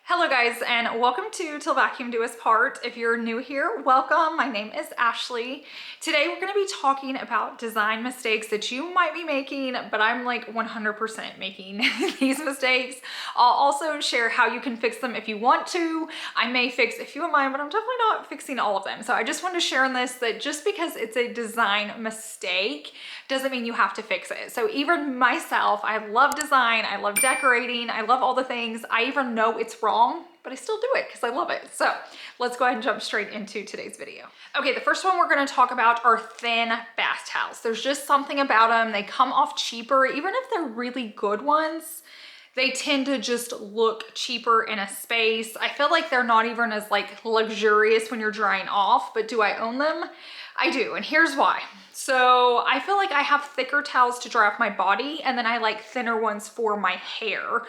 Hello guys, and welcome to Till Vacuum Do Us Part. If you're new here, welcome. My name is Ashley. Today we're going to be talking about design mistakes that you might be making, but I'm like 100% making these mistakes. I'll also share how you can fix them if you want to. I may fix a few of mine, but I'm definitely not fixing all of them. So I just want to share in this that just because it's a design mistake doesn't mean you have to fix it. So even myself, I love design, I love decorating, I love all the things. I even know it's wrong, but I still do it because I love it. So let's go ahead and jump straight into today's video. Okay, the first one we're gonna talk about are thin bath towels. There's just something about them. They come off cheaper, even if they're really good ones. They tend to just look cheaper in a space. I feel like they're not even as like luxurious when you're drying off, but do I own them? I do, and here's why. So I feel like I have thicker towels to dry off my body, and then I like thinner ones for my hair.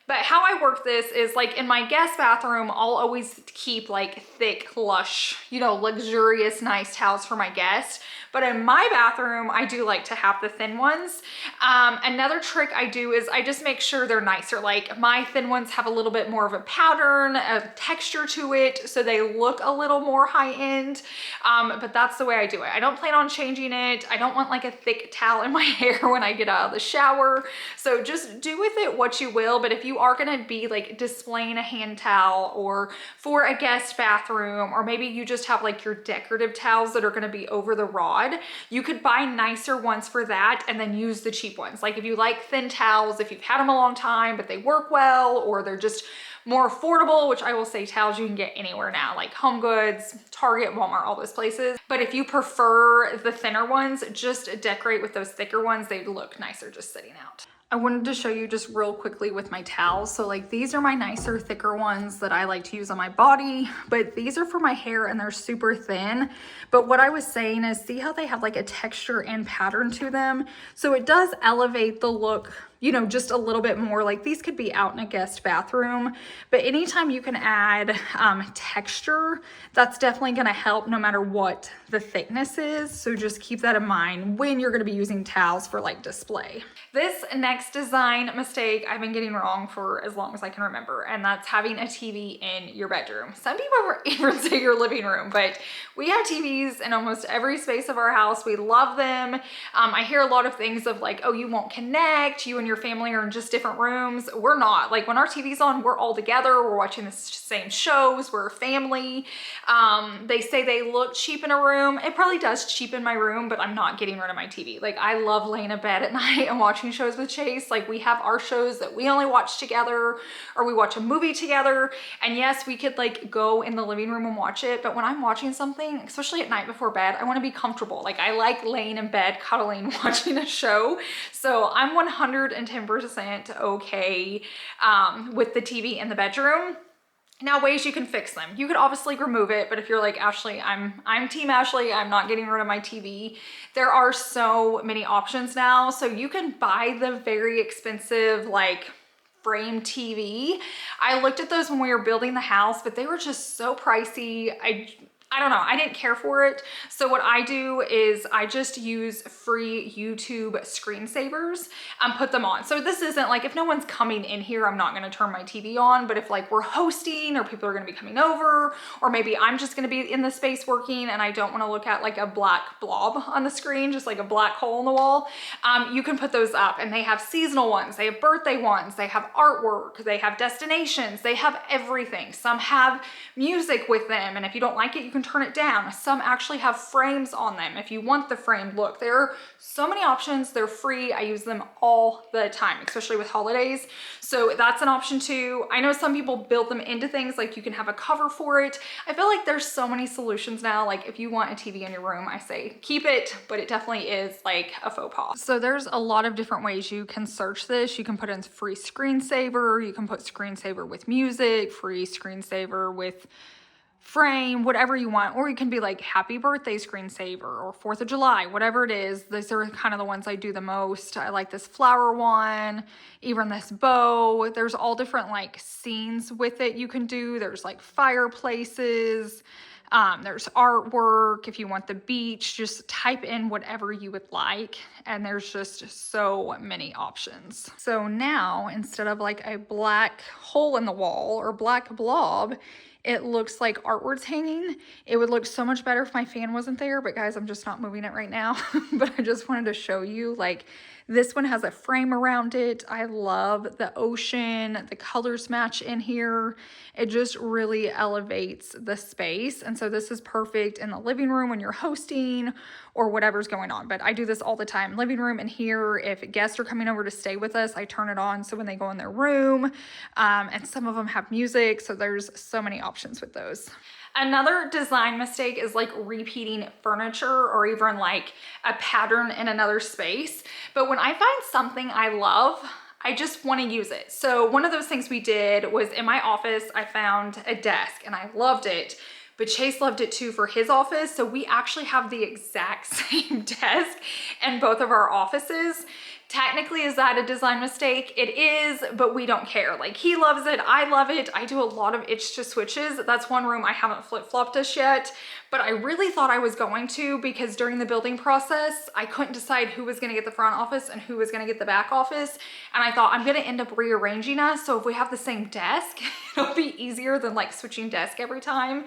But how I work this is like in my guest bathroom, I'll always keep like thick, lush, luxurious, nice towels for my guests. But in my bathroom, I do like to have the thin ones. Another trick I do is I just make sure they're nicer. Like my thin ones have a little bit more of a pattern, a texture to it, so they look a little more high end. But that's the way I do it. I don't plan on changing it. I don't want like a thick towel in my hair when I get out of the shower. So just do with it what you will. But if you are gonna be like displaying a hand towel or for a guest bathroom, or maybe you just have like your decorative towels that are gonna be over the rod, you could buy nicer ones for that and then use the cheap ones. Like if you like thin towels, if you've had them a long time, but they work well, or they're just more affordable, which I will say towels you can get anywhere now, like Home Goods, Target, Walmart, all those places. But if you prefer the thinner ones, just decorate with those thicker ones. They look nicer just sitting out. I wanted to show you just real quickly with my towels. So like these are my nicer, thicker ones that I like to use on my body, but these are for my hair and they're super thin. But what I was saying is, see how they have like a texture and pattern to them? So it does elevate the look, just a little bit more. Like these could be out in a guest bathroom, but anytime you can add texture, that's definitely gonna help no matter what the thickness is. So just keep that in mind when you're gonna be using towels for like display. This next design mistake I've been getting wrong for as long as I can remember, and that's having a TV in your bedroom. Some people even say your living room, but we have TVs in almost every space of our house. We love them. I hear a lot of things of like, oh, you won't connect, you and your family are in just different rooms. We're not. Like when our TV's on, we're all together, we're watching the same shows, we're a family. They say they look cheap in a room. It probably does cheapen my room, but I'm not getting rid of my TV. Like I love laying in bed at night and watching shows with Chase. Like we have our shows that we only watch together, or we watch a movie together. And yes, we could like go in the living room and watch it, but when I'm watching something, especially at night before bed, I want to be comfortable. Like I like laying in bed, cuddling, watching a show. So I'm 110% okay with the TV in the bedroom. Now, ways you can fix them. You could obviously remove it, but if you're like, Ashley, I'm team Ashley, I'm not getting rid of my TV. There are so many options now. So you can buy the very expensive, like frame TV. I looked at those when we were building the house, but they were just so pricey. I don't know, I didn't care for it. So what I do is I just use free YouTube screensavers and put them on. So this isn't like, if no one's coming in here, I'm not gonna turn my TV on, but if like we're hosting or people are gonna be coming over, or maybe I'm just gonna be in the space working and I don't wanna look at like a black blob on the screen, just like a black hole in the wall, you can put those up. And they have seasonal ones, they have birthday ones, they have artwork, they have destinations, they have everything. Some have music with them, and if you don't like it, you can turn it down. Some actually have frames on them if you want the framed look. There are so many options. They're free. I use them all the time, especially with holidays. So that's an option too. I know some people build them into things, like you can have a cover for it. I feel like there's so many solutions now. Like if you want a TV in your room, I say keep it, but it definitely is like a faux pas. So there's a lot of different ways you can search this. You can put in free screensaver, you can put screensaver with music, free screensaver with frame, whatever you want, or you can be like happy birthday screensaver or 4th of July, whatever it is. These are kind of the ones I do the most. I like this flower one, even this bow. There's all different like scenes with it you can do. There's like fireplaces. There's artwork. If you want the beach, just type in whatever you would like. And there's just so many options. So now, instead of like a black hole in the wall or black blob, it looks like artwork's hanging. It would look so much better if my fan wasn't there, but guys, I'm just not moving it right now. But I just wanted to show you, like, this one has a frame around it. I love the ocean, the colors match in here. It just really elevates the space. And so this is perfect in the living room when you're hosting or whatever's going on. But I do this all the time. Living room and here, if guests are coming over to stay with us, I turn it on so when they go in their room, and some of them have music. So there's so many options with those. Another design mistake is like repeating furniture or even like a pattern in another space. But when I find something I love, I just want to use it. So one of those things we did was in my office, I found a desk and I loved it, but Chase loved it too for his office. So we actually have the exact same desk in both of our offices. Technically, is that a design mistake? It is, but we don't care. Like, he loves it, I love it. I do a lot of itch to switches. That's one room I haven't flip-flopped us yet, but I really thought I was going to, because during the building process, I couldn't decide who was gonna get the front office and who was gonna get the back office. And I thought I'm gonna end up rearranging us. So if we have the same desk, it'll be easier than like switching desk every time.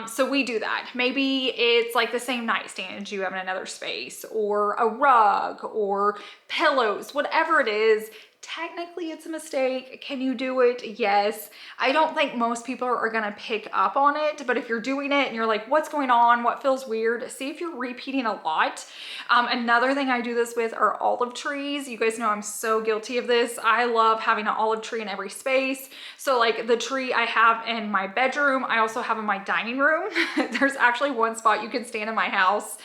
So we do that. Maybe it's like the same nightstand you have in another space, or a rug, or pillows, whatever it is. Technically it's a mistake. Can you do it? Yes. I don't think most people are gonna pick up on it, but if you're doing it and you're like, what's going on? What feels weird? See if you're repeating a lot. Another thing I do this with are olive trees. You guys know I'm so guilty of this. I love having an olive tree in every space. So like the tree I have in my bedroom, I also have in my dining room. There's actually one spot you can stand in my house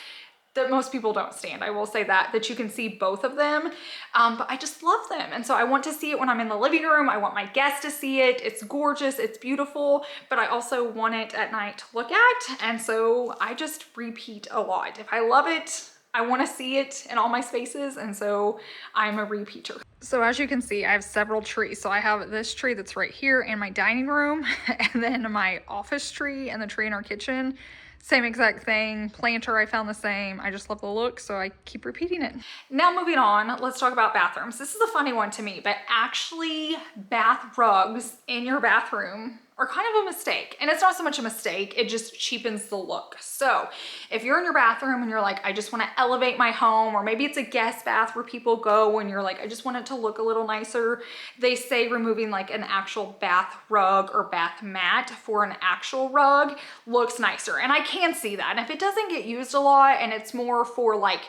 that most people don't stand. I will say that you can see both of them, but I just love them. And so I want to see it when I'm in the living room. I want my guests to see it. It's gorgeous, it's beautiful, but I also want it at night to look at. And so I just repeat a lot. If I love it, I want to see it in all my spaces. And so I'm a repeater. So as you can see, I have several trees. So I have this tree that's right here in my dining room, and then my office tree and the tree in our kitchen. Same exact thing. Planter, I found the same. I just love the look, so I keep repeating it. Now moving on, let's talk about bathrooms. This is a funny one to me, but actually bath rugs in your bathroom are kind of a mistake. And it's not so much a mistake, it just cheapens the look. So if you're in your bathroom and you're like, I just wanna elevate my home, or maybe it's a guest bath where people go and you're like, I just want it to look a little nicer. They say removing like an actual bath rug or bath mat for an actual rug looks nicer. And I can see that. And if it doesn't get used a lot and it's more for like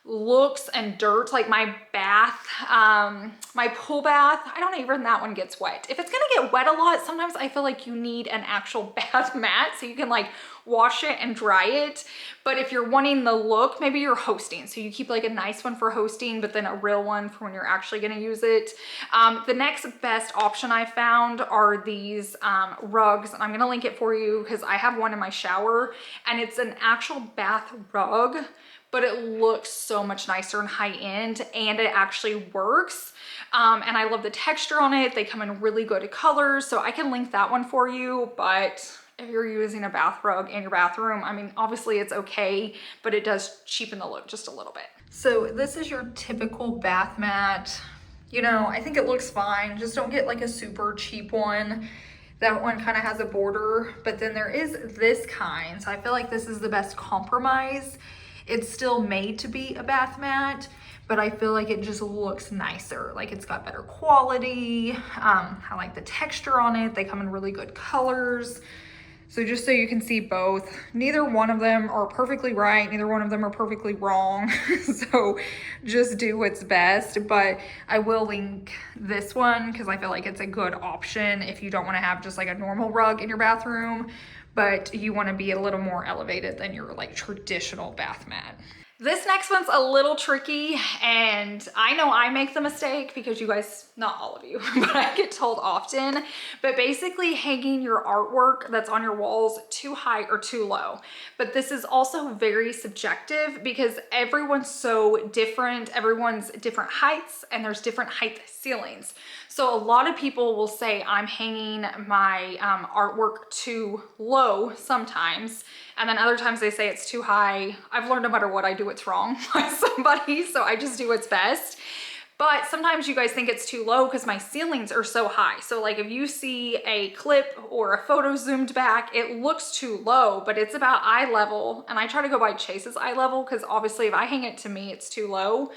looks and dirt, like my bath, my pool bath, I don't even, that one gets wet. If it's gonna get wet a lot, sometimes I feel like you need an actual bath mat so you can like wash it and dry it. But if you're wanting the look, maybe you're hosting, so you keep like a nice one for hosting, but then a real one for when you're actually gonna use it. The next best option I found are these rugs, and I'm gonna link it for you because I have one in my shower, and it's an actual bath rug, but it looks so much nicer and high end, and it actually works. And I love the texture on it. They come in really good colors, so I can link that one for you. But if you're using a bath rug in your bathroom, I mean, obviously it's okay, but it does cheapen the look just a little bit. So this is your typical bath mat. You know, I think it looks fine. Just don't get like a super cheap one. That one kind of has a border, but then there is this kind. So I feel like this is the best compromise. It's still made to be a bath mat, but I feel like it just looks nicer. Like it's got better quality. I like the texture on it. They come in really good colors. So just so you can see both, neither one of them are perfectly right. Neither one of them are perfectly wrong. So just do what's best. But I will link this one because I feel like it's a good option if you don't want to have just like a normal rug in your bathroom, but you want to be a little more elevated than your like traditional bath mat. This next one's a little tricky, and I know I make the mistake because you guys, not all of you, but I get told often, but basically hanging your artwork that's on your walls too high or too low. But this is also very subjective because everyone's so different. Everyone's different heights, and there's different height ceilings. So a lot of people will say I'm hanging my artwork too low sometimes, and then other times they say it's too high. I've learned no matter what I do, it's wrong by somebody, so I just do what's best. But sometimes you guys think it's too low because my ceilings are so high. So like if you see a clip or a photo zoomed back, it looks too low, but it's about eye level. And I try to go by Chase's eye level because obviously if I hang it to me, it's too low.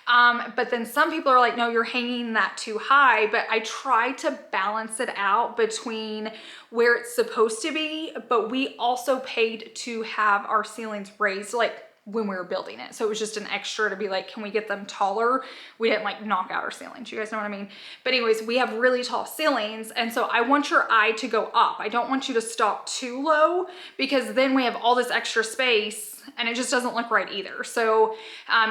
But then some people are like, no, you're hanging that too high. But I try to balance it out between where it's supposed to be, but we also paid to have our ceilings raised like when we were building it. So it was just an extra to be like, can we get them taller? We didn't like knock out our ceilings. You guys know what I mean? But anyways, we have really tall ceilings. And so I want your eye to go up. I don't want you to stop too low because then we have all this extra space and it just doesn't look right either. So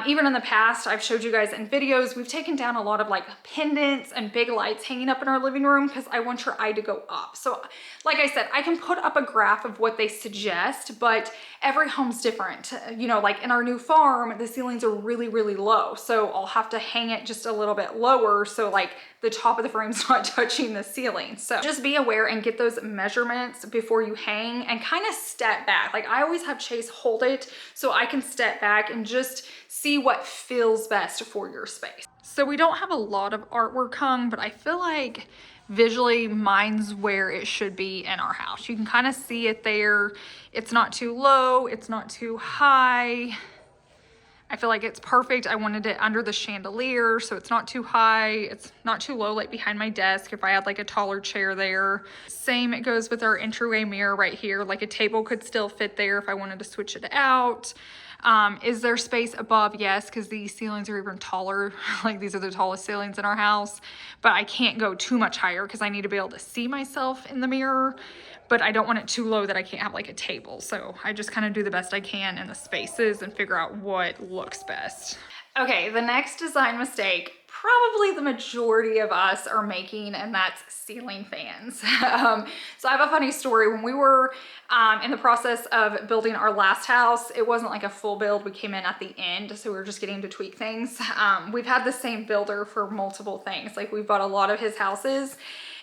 even in the past, I've showed you guys in videos, we've taken down a lot of like pendants and big lights hanging up in our living room because I want your eye to go up. So like I said, I can put up a graph of what they suggest, but every home's different. You know, like in our new farm, the ceilings are really, really low. So I'll have to hang it just a little bit lower. So like the top of the frame's not touching the ceiling. So just be aware and get those measurements before you hang and kind of step back. Like I always have Chase hold it so I can step back and just see what feels best for your space. So we don't have a lot of artwork hung, but I feel like visually mine's where it should be in our house. You can kind of see it there. It's not too low, it's not too high. I feel like it's perfect. I wanted it under the chandelier, so it's not too high. It's not too low, like behind my desk if I had like a taller chair there. Same, it goes with our entryway mirror right here. Like a table could still fit there if I wanted to switch it out. Is there space above? Yes, because these ceilings are even taller. Like these are the tallest ceilings in our house, but I can't go too much higher because I need to be able to see myself in the mirror, but I don't want it too low that I can't have like a table. So I just kind of do the best I can in the spaces and figure out what looks best. Okay, the next design mistake probably the majority of us are making, and that's ceiling fans. So I have a funny story. When we were in the process of building our last house, it wasn't like a full build. We came in at the end, so we were just getting to tweak things. We've had the same builder for multiple things. Like we've bought a lot of his houses,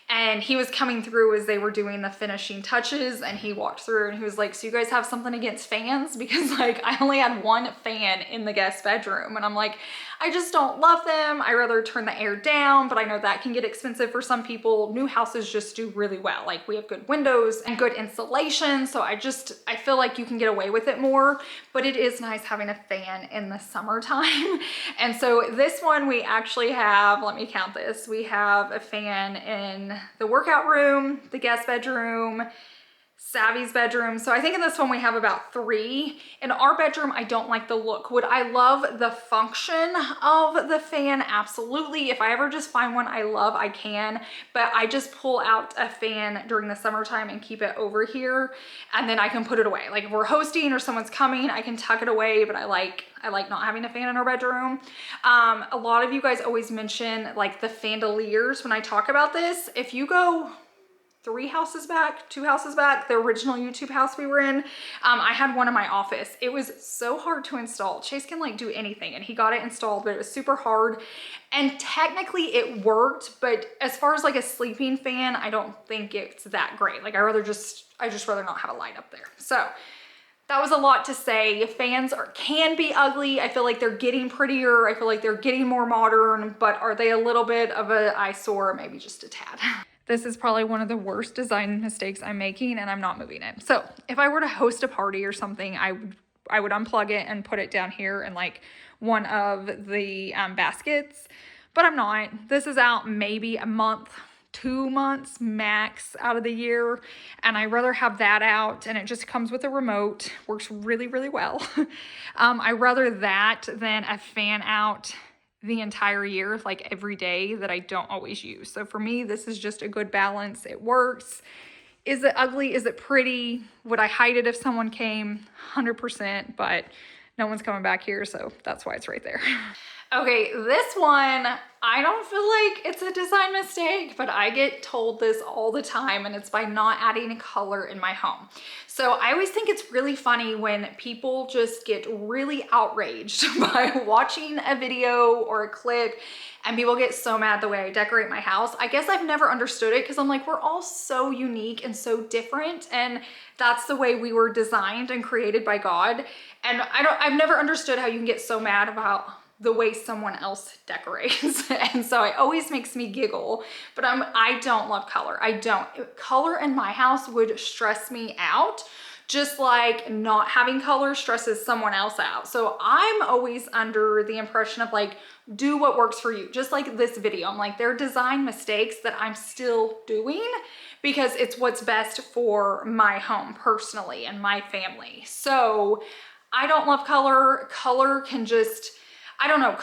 and he was coming through as they were doing the finishing touches, and he walked through and he was like, so you guys have something against fans? Because like I only had one fan in the guest bedroom, and I'm like, I just don't love them. I rather turn the air down, but I know that can get expensive for some people. New houses just do really well. Like we have good windows and good insulation. So I feel like you can get away with it more, but it is nice having a fan in the summertime. And so this one we actually have, let me count this. We have a fan in the workout room, the guest bedroom, Savvy's bedroom. So I think in this one we have about 3. In our bedroom, I don't like the look. Would I love the function of the fan? Absolutely. If I ever just find one I love, I can, but I just pull out a fan during the summertime and keep it over here, and then I can put it away. Like if we're hosting or someone's coming, I can tuck it away, but I like not having a fan in our bedroom. A lot of you guys always mention like the fandeliers when I talk about this. If you go 2 houses back, the original YouTube house we were in, I had one in my office. It was so hard to install. Chase can like do anything, and he got it installed, but it was super hard. And technically it worked, but as far as like a sleeping fan, I don't think it's that great. Like I just rather not have a light up there. So that was a lot to say. Fans can be ugly. I feel like they're getting prettier. I feel like they're getting more modern, but are they a little bit of an eyesore? Maybe just a tad. This is probably one of the worst design mistakes I'm making, and I'm not moving it. So if I were to host a party or something, I would unplug it and put it down here in like one of the baskets, but I'm not. This is out maybe a month, 2 months max out of the year, and I'd rather have that out, and it just comes with a remote. Works really, really well. I'd rather that than a fan out the entire year, like every day, that I don't always use. So for me, this is just a good balance. It works. Is it ugly? Is it pretty? Would I hide it if someone came? 100%, but no one's coming back here, so that's why it's right there. Okay, this one, I don't feel like it's a design mistake, but I get told this all the time, and it's by not adding color in my home. So I always think it's really funny when people just get really outraged by watching a video or a clip, and people get so mad the way I decorate my house. I guess I've never understood it because I'm like, we're all so unique and so different, and that's the way we were designed and created by God. And I've never understood how you can get so mad about the way someone else decorates. And so it always makes me giggle, but I don't love color. I don't. Color in my house would stress me out, just like not having color stresses someone else out. So I'm always under the impression of like, do what works for you. Just like this video, I'm like, there are design mistakes that I'm still doing because it's what's best for my home personally and my family. So I don't love color. Color can just, I don't know,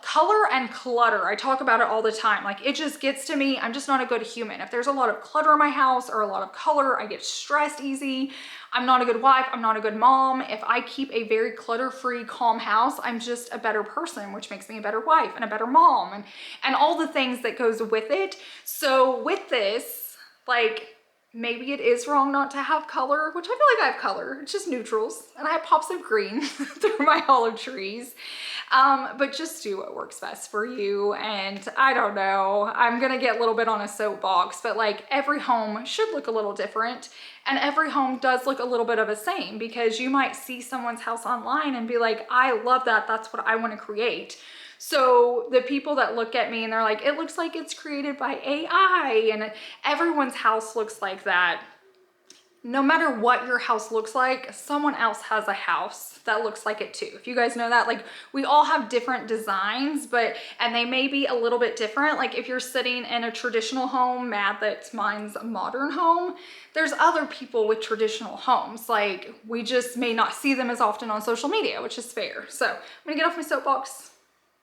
color and clutter. I talk about it all the time. Like, it just gets to me. I'm just not a good human. If there's a lot of clutter in my house or a lot of color, I get stressed easy. I'm not a good wife. I'm not a good mom. If I keep a very clutter-free, calm house, I'm just a better person, which makes me a better wife and a better mom and all the things that goes with it. So with this, like, maybe it is wrong not to have color, which I feel like I have color. It's just neutrals, and I have pops of green through my olive trees. But just do what works best for you. And I don't know, I'm gonna get a little bit on a soapbox, but like, every home should look a little different, and every home does look a little bit of the same, because you might see someone's house online and be like, I love that, that's what I want to create. So the people that look at me and they're like, it looks like it's created by AI, and everyone's house looks like that. No matter what your house looks like, someone else has a house that looks like it too. If you guys know that, like, we all have different designs, and they may be a little bit different. Like, if you're sitting in a traditional home, mad that mine's a modern home, there's other people with traditional homes. Like, we just may not see them as often on social media, which is fair. So I'm gonna get off my soapbox.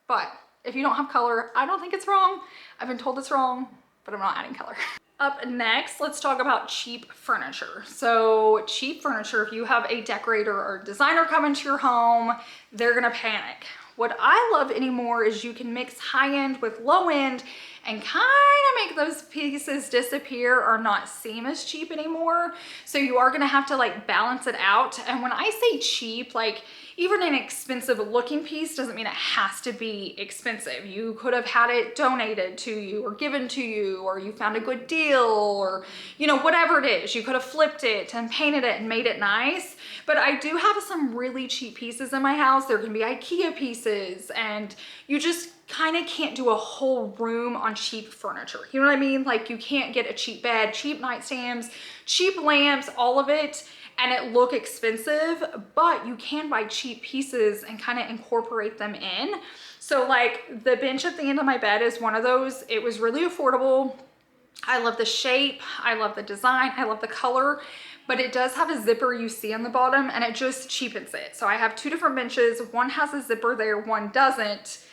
But if you don't have color, I don't think it's wrong. I've been told it's wrong, but I'm not adding color. Up next, let's talk about cheap furniture. So cheap furniture, if you have a decorator or designer come into your home, they're gonna panic. What I love anymore is you can mix high-end with low-end and kind of make those pieces disappear or not seem as cheap anymore. So you are gonna have to like balance it out. And when I say cheap, like, even an expensive looking piece doesn't mean it has to be expensive. You could have had it donated to you or given to you, or you found a good deal, or, you know, whatever it is. You could have flipped it and painted it and made it nice. But I do have some really cheap pieces in my house. There can be IKEA pieces, and you just kind of can't do a whole room on cheap furniture. You know what I mean? Like, you can't get a cheap bed, cheap nightstands, cheap lamps, all of it, and it look expensive, but you can buy cheap pieces and kind of incorporate them in. So like, the bench at the end of my bed is one of those. It was really affordable. I love the shape, I love the design, I love the color, but it does have a zipper you see on the bottom, and it just cheapens it. So I have two different benches. One has a zipper there, one doesn't.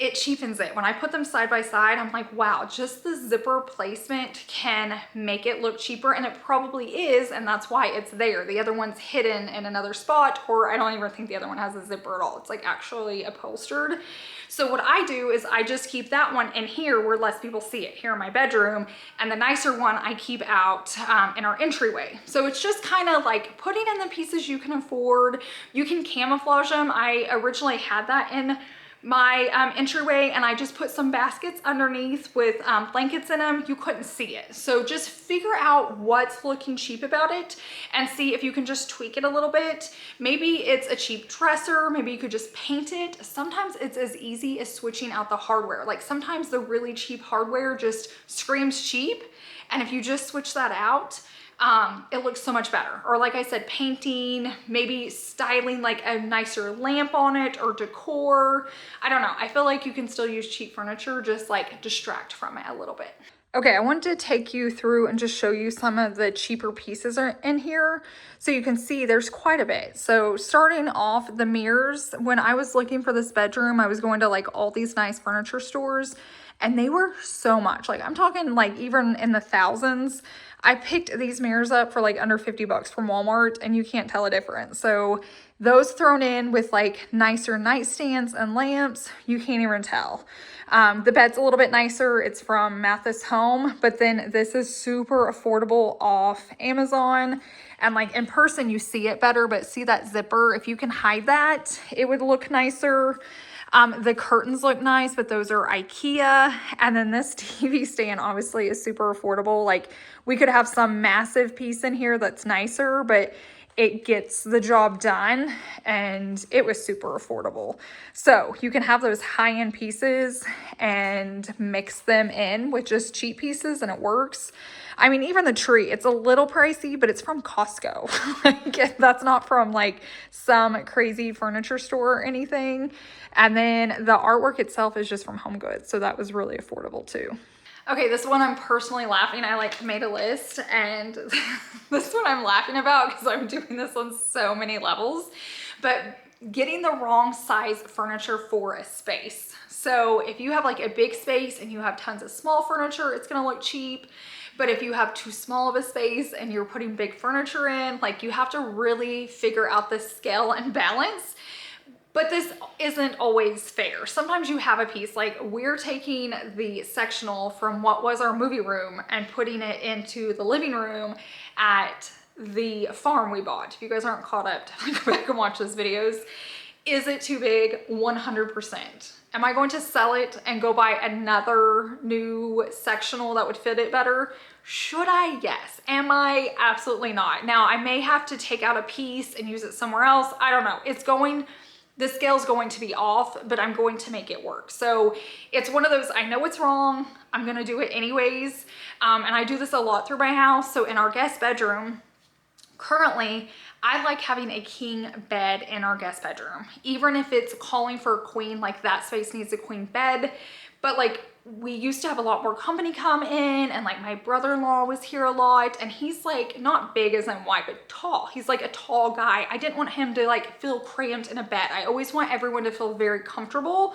It cheapens it. When I put them side by side, I'm like, wow, just the zipper placement can make it look cheaper, and it probably is, and that's why it's there. The other one's hidden in another spot, or I don't even think the other one has a zipper at all. It's like actually upholstered. So what I do is I just keep that one in here where less people see it, here in my bedroom, and the nicer one I keep out in our entryway. So it's just kind of like putting in the pieces you can afford. You can camouflage them. I originally had that in my entryway, and I just put some baskets underneath with blankets in them. You couldn't see it. So just figure out what's looking cheap about it and see if you can just tweak it a little bit. Maybe it's a cheap dresser. Maybe you could just paint it. Sometimes it's as easy as switching out the hardware. Like, sometimes the really cheap hardware just screams cheap, and if you just switch that out, it looks so much better. Or like I said, painting, maybe styling like a nicer lamp on it, or decor. I don't know. I feel like you can still use cheap furniture, just like distract from it a little bit. Okay, I wanted to take you through and just show you some of the cheaper pieces are in here. So you can see there's quite a bit. So starting off, the mirrors, when I was looking for this bedroom, I was going to like all these nice furniture stores, and they were so much. Like, I'm talking like even in the thousands. I picked these mirrors up for like under 50 bucks from Walmart, and you can't tell a difference. So Those thrown in with like nicer nightstands and lamps, you can't even tell. The bed's a little bit nicer. It's from Mathis Home, but then this is super affordable off Amazon. And like in person, you see it better, but see that zipper? If you can hide that, it would look nicer. The curtains look nice, but those are IKEA. And then this TV stand obviously is super affordable. Like we could have some massive piece in here that's nicer, but it gets the job done, and it was super affordable. So you can have those high-end pieces and mix them in with just cheap pieces, and it works. I mean, even the tree, it's a little pricey, but it's from Costco. Like, that's not from like some crazy furniture store or anything. And then the artwork itself is just from Home Goods, so that was really affordable too. Okay, this one I'm personally laughing. I like made a list, and this one I'm laughing about because I'm doing this on so many levels, but getting the wrong size furniture for a space. So if you have like a big space and you have tons of small furniture, it's gonna look cheap. But if you have too small of a space and you're putting big furniture in, like you have to really figure out the scale and balance. But this isn't always fair. Sometimes you have a piece, like we're taking the sectional from what was our movie room and putting it into the living room at the farm we bought. If you guys aren't caught up, definitely go back and watch those videos. Is it too big? 100%. Am I going to sell it and go buy another new sectional that would fit it better? Should I? Yes. Am I? Absolutely not. Now, I may have to take out a piece and use it somewhere else. I don't know. The scale's going to be off, but I'm going to make it work. So it's one of those, I know it's wrong, I'm gonna do it anyways. And I do this a lot through my house. So in our guest bedroom, currently, I like having a king bed in our guest bedroom. Even if it's calling for a queen, like that space needs a queen bed. But like we used to have a lot more company come in, and like my brother-in-law was here a lot, and he's like not big as in wide, but tall. He's like a tall guy. I didn't want him to like feel cramped in a bed. I always want everyone to feel very comfortable.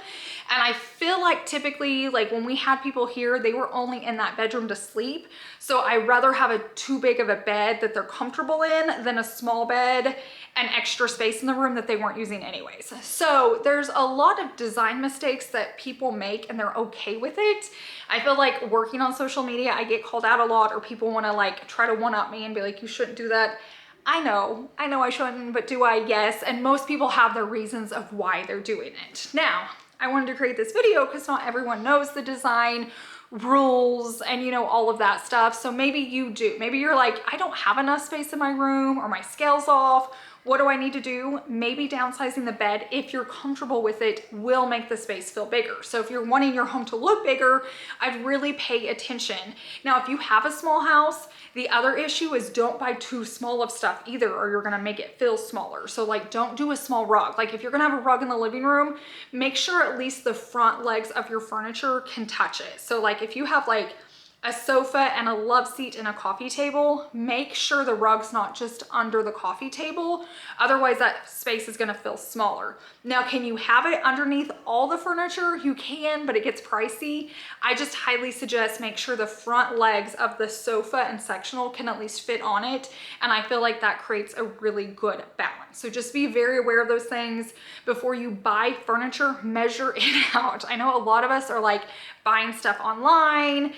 And I feel like typically like when we had people here, they were only in that bedroom to sleep. So I'd rather have a too big of a bed that they're comfortable in than a small bed and extra space in the room that they weren't using anyways. So there's a lot of design mistakes that people make, and they're okay with it. I feel like working on social media, I get called out a lot, or people want to like try to one up me and be like, you shouldn't do that. I know I shouldn't, but do I? Yes. And most people have their reasons of why they're doing it. Now, I wanted to create this video because not everyone knows the design rules and you know all of that stuff. So maybe you do. Maybe you're like, I don't have enough space in my room, or my scale's off. What do I need to do? Maybe downsizing the bed, if you're comfortable with it, will make the space feel bigger. So if you're wanting your home to look bigger, I'd really pay attention. Now, if you have a small house, the other issue is don't buy too small of stuff either, or you're gonna make it feel smaller. So like, don't do a small rug. Like if you're gonna have a rug in the living room, make sure at least the front legs of your furniture can touch it. So like if you have like a sofa and a love seat and a coffee table, make sure the rug's not just under the coffee table. Otherwise that space is gonna feel smaller. Now, can you have it underneath all the furniture? You can, but it gets pricey. I just highly suggest make sure the front legs of the sofa and sectional can at least fit on it. And I feel like that creates a really good balance. So just be very aware of those things. Before you buy furniture, measure it out. I know a lot of us are like buying stuff online.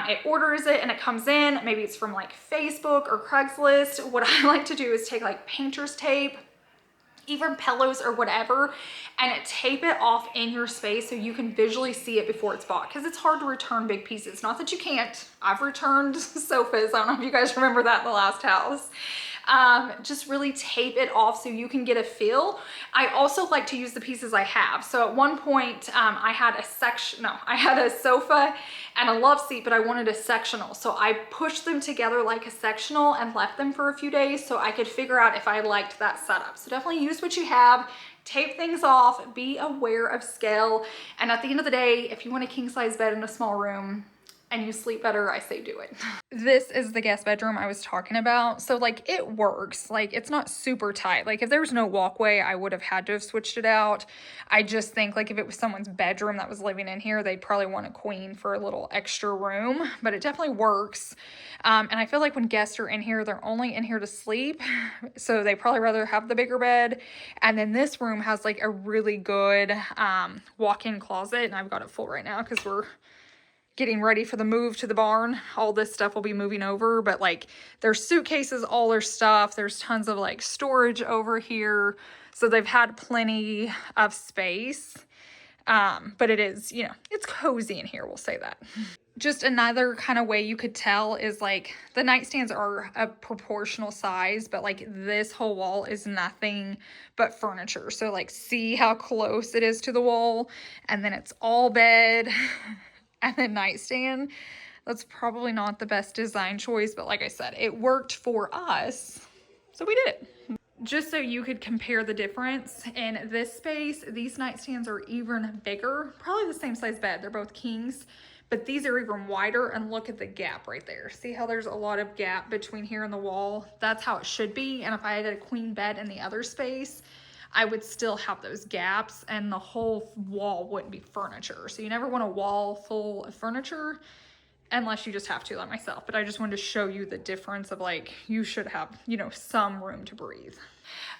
It orders it and it comes in. Maybe it's from like Facebook or Craigslist. What I like to do is take like painter's tape, even pillows or whatever, and tape it off in your space so you can visually see it before it's bought, because it's hard to return big pieces. Not that you can't. I've returned sofas. I don't know if you guys remember that in the last house. Just really tape it off so you can get a feel. I also like to use the pieces I have. So at one point, I had a sofa and a love seat, but I wanted a sectional. So I pushed them together like a sectional and left them for a few days so I could figure out if I liked that setup. So definitely use what you have. Tape things off, be aware of scale. And at the end of the day, if you want a king size bed in a small room, and you sleep better, I say do it. This is the guest bedroom I was talking about. So like it works, like it's not super tight. Like if there was no walkway, I would have had to have switched it out. I just think like if it was someone's bedroom that was living in here, they'd probably want a queen for a little extra room, but it definitely works. And I feel like when guests are in here, they're only in here to sleep. So they probably rather have the bigger bed. And then this room has like a really good walk-in closet, and I've got it full right now because we're getting ready for the move to the barn. All this stuff will be moving over, but like there's suitcases, all their stuff. There's tons of like storage over here. So they've had plenty of space. But it is, you know, it's cozy in here. We'll say that. Just another kind of way you could tell is like the nightstands are a proportional size, but like this whole wall is nothing but furniture. So like see how close it is to the wall, and then it's all bed and then nightstand. That's probably not the best design choice, but like I said, it worked for us, so we did it. Just so you could compare the difference in this space, these nightstands are even bigger, probably the same size bed. They're both kings, but these are even wider, and look at the gap right there. See how there's a lot of gap between here and the wall? That's how it should be. And if I had a queen bed in the other space, I would still have those gaps and the whole wall wouldn't be furniture. So you never want a wall full of furniture unless you just have to, like myself. But I just wanted to show you the difference of like, you should have, you know, some room to breathe.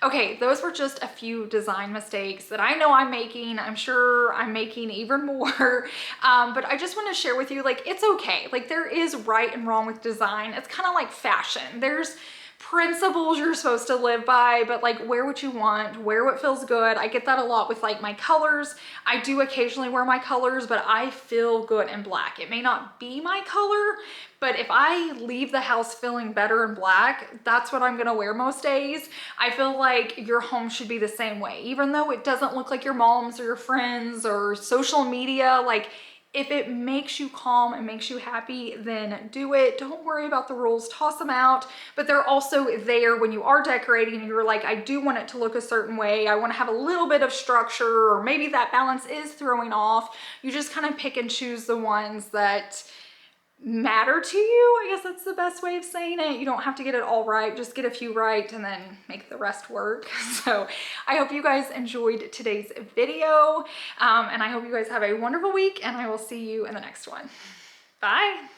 Okay, those were just a few design mistakes that I know I'm making. I'm sure I'm making even more, but I just want to share with you, like, it's okay. Like, there is right and wrong with design. It's kind of like fashion. There's principles you're supposed to live by, but like wear what you want, wear what feels good. I get that a lot with like my colors. I do occasionally wear my colors, but I feel good in black. It may not be my color, but if I leave the house feeling better in black, that's what I'm gonna wear most days. I feel like your home should be the same way, even though it doesn't look like your mom's or your friends or social media. Like, if it makes you calm and makes you happy, then do it. Don't worry about the rules, toss them out. But they're also there when you are decorating and you're like, I do want it to look a certain way. I want to have a little bit of structure, or maybe that balance is throwing off. You just kind of pick and choose the ones that matter to you. I guess that's the best way of saying it. You don't have to get it all right, just get a few right and then make the rest work. So I hope you guys enjoyed today's video, and I hope you guys have a wonderful week, and I will see you in the next one. Bye.